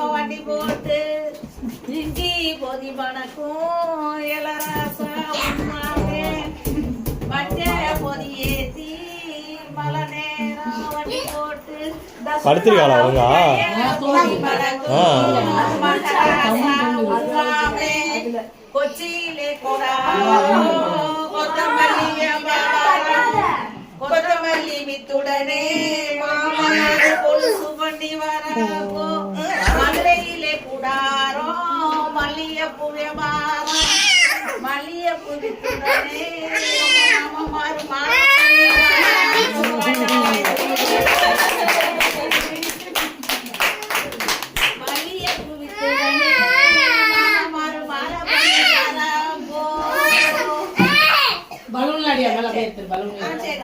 வண்டி போட்டு இஞ்சி பொதி பணக்கும் இளராசா பச்சை பொதி ஏத்தி மழை நேரம் வண்டி போட்டு படுத்திருக்காளா அவங்க கொச்சியிலே கூட கொத்தமல்லி வித்துடனே மாமனார் கொலுசு பண்ணி வரப்போ மல்லையிலே கூடாரோ மல்லியப்பூ வியாபாரம் மல்லியப்பூ வித்துடனே மாமனார் மல்லியப்பூ வித்துடனே பலூன் அடியா மேல போய் பலூன்